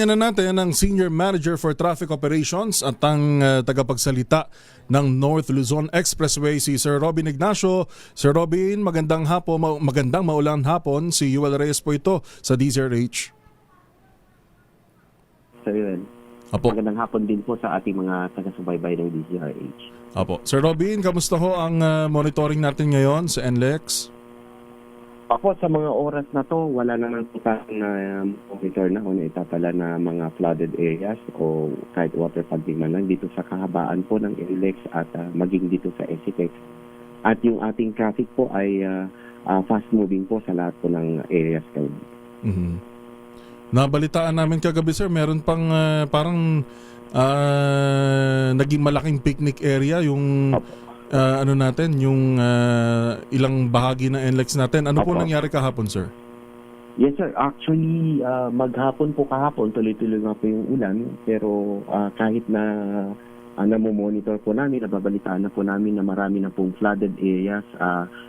Linya na natin ang Senior Manager for Traffic Operations at ang tagapagsalita ng North Luzon Expressway, si Sir Robin Ignacio. Sir Robin, magandang maulang hapon. Si Yuel Reyes po ito sa DZRH. Sir Yuel, magandang hapon din po sa ating mga taga-subaybay ng DZRH. Apo. Sir Robin, kamusta ho ang monitoring natin ngayon sa NLEX? Ako sa mga oras na to, wala naman po tayong na monitor na o na itatala na mga flooded areas o kahit water pumping man lang dito sa kahabaan po ng NLEX at maging dito sa SCTEX. At yung ating traffic po ay fast moving po sa lahat po ng areas kayo. Mm-hmm. Nabalitaan namin kagabi, sir, meron pang parang naging malaking picnic area yung ano natin, yung ilang bahagi ng NLEX natin. Ano po nangyari kahapon, sir? Yes, sir. Actually, maghapon po kahapon, tuloy-tuloy nga po yung ulan. Pero kahit na namomonitor po namin, nababalitaan na po namin na marami na pong flooded areas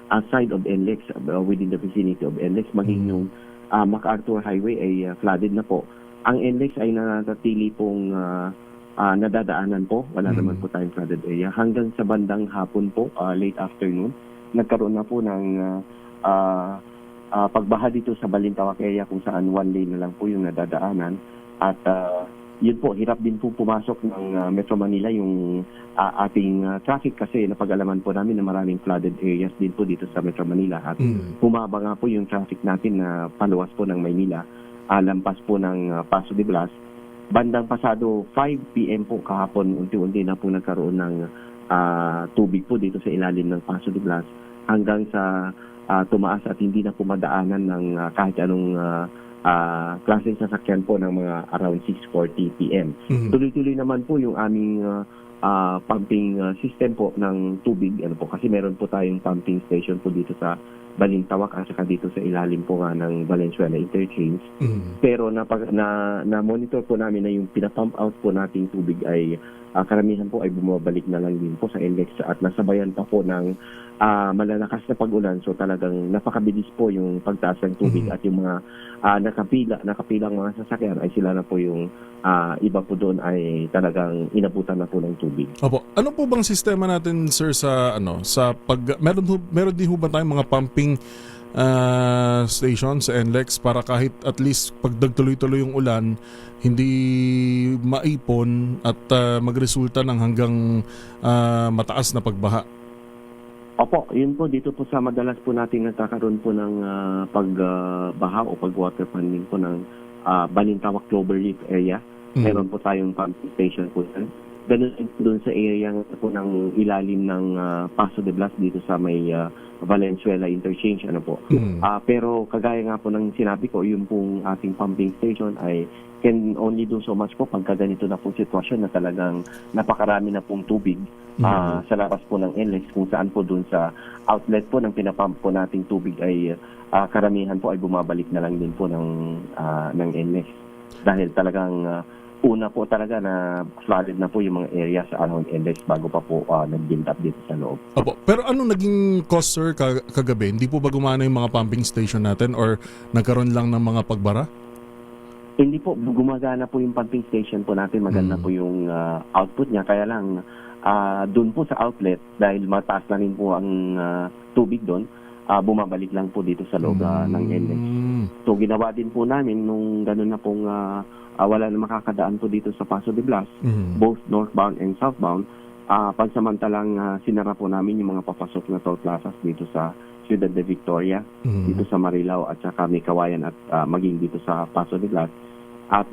outside of NLEX, within the vicinity of NLEX, maging yung MacArthur Highway ay flooded na po. Ang NLEX ay nanatili pong nadadaanan po. Wala naman po tayong flooded area. Hanggang sa bandang hapon po, late afternoon, nagkaroon na po ng pagbaha dito sa Balintawak area kung saan one lane na lang po yung nadadaanan. At yun po, hirap din po pumasok ng Metro Manila yung ating traffic kasi napag-alaman po namin na maraming flooded areas din po dito sa Metro Manila. At humaba nga po yung traffic natin na paluwas po ng Maynila, lampas po ng Paso de Blas. Bandang pasado 5 p.m. po kahapon, unti-unti na po nagkaroon ng tubig po dito sa ilalim ng Paso de Blas hanggang sa tumaas at hindi na po madaanan ng kahit anong klaseng sasakyan po ng mga around 6:40 p.m. Tuloy-tuloy naman po yung aming pumping system po ng tubig. Ano po, kasi meron po tayong pumping station po dito sa Balintawak at saka dito sa ilalim po nga ng Valenzuela Interchange. Pero na-monitor po namin na yung pinapump out po nating tubig ay karamihan po ay bumabalik na lang din po sa NLEX at nasabayan pa po ng malalakas na pag-ulan. So talagang napakabilis po yung pagtaas ng tubig at yung mga nakapilang mga sasakyan ay sila na po yung iba po doon ay talagang inabutan na po ng tubig. Opo. Ano po bang sistema natin, sir, sa meron din ho ba tayong mga pumping station sa NLEX para kahit at least pag nagtuloy-tuloy yung ulan, hindi maipon at magresulta ng hanggang mataas na pagbaha? Opo, yun po dito po sa madalas po natin nagkakaroon po ng pagbaha o pag-water funding po ng Balintawak Cloverleaf area. Meron po tayong pumping station po dyan. Ganun doon sa area po ng ilalim ng Paso de Blas dito sa may Valenzuela Interchange. Ano po. Pero kagaya nga po ng sinabi ko, yung pong ating pumping station ay can only do so much po pagka ganito na pong sitwasyon na talagang napakarami na pong tubig sa labas po ng NLEX, kung saan po doon sa outlet po ng pinapump po nating tubig ay karamihan po ay bumabalik na lang din po ng NLEX. Dahil talagang una po talaga na flooded na po yung mga areas around NLEX bago pa po nag-build up dito sa loob. Opo. Pero anong naging cost, sir, kagabi? Hindi po ba gumana yung mga pumping station natin or nagkaroon lang ng mga pagbara? Hindi po, gumagana po yung pumping station po natin. Maganda po yung output niya. Kaya lang, doon po sa outlet, dahil mataas na rin po ang tubig doon, bumabalik lang po dito sa loob ng NLEX. So ginawa din po namin nung gano'n na pong wala na makakadaan po dito sa Paso de Blas, both northbound and southbound. Pansamantalang sinara po namin yung mga papasok na toll plazas dito sa Ciudad de Victoria, dito sa Marilao at saka may Kawayan at maging dito sa Paso de Blas. At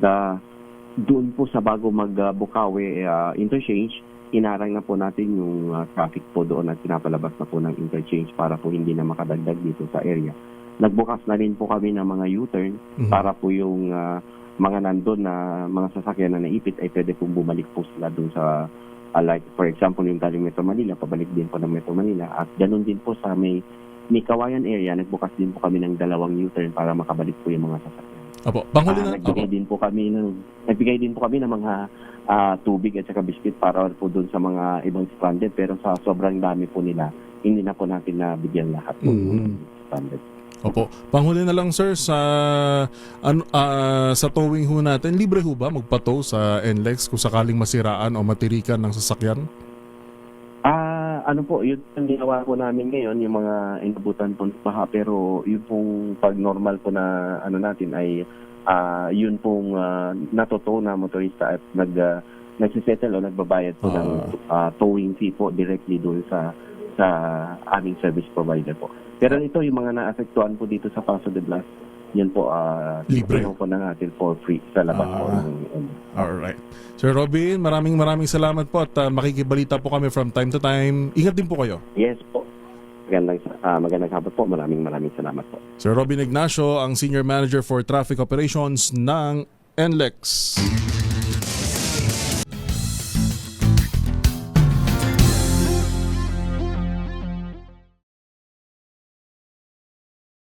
doon po sa bago mag-Bukawi interchange, inarang na po natin yung traffic po doon at pinapalabas na po ng interchange para po hindi na makadagdag dito sa area. Nagbukas na rin po kami ng mga U-turn para po yung mga nandun na mga sasakyan na naipit ay pwede pong bumalik po sila doon sa like for example yung galing Metro Manila, pabalik din po ng Metro Manila. At ganun din po sa may Kawayan area, nagbukas din po kami ng 2 U-turn para makabalik po yung mga sasakyan. Apo, panghuli na. Nagbigay din po kami ng mga tubig at saka biscuit para po doon sa mga ibang stranded, pero sa sobrang dami po nila, hindi na po natin nabigyan lahat po stranded. Opo. Panghuli na lang sir sa towing ho natin, libre ho ba magpa-tow sa NLEX kung sakaling masiraan o matirikan ng sasakyan? Ano po, yun ang ginawa po namin ngayon, yung mga inabutan po ng baha, pero yun pong pag normal po na ano natin ay yun pong natuto na motorista at nagsisettle o nagbabayad po ng towing fee po directly doon sa aming service provider po. Pero ito yung mga naapektuhan po dito sa Paso de Blas, yan po Libre. po na natin for free sa labas po. Alright. Sir Robin, maraming salamat po at makikibalita po kami from time to time. Ingat din po kayo. Yes po. Magandang hapon po. Maraming salamat po. Sir Robin Ignacio, ang Senior Manager for Traffic Operations ng NLEX.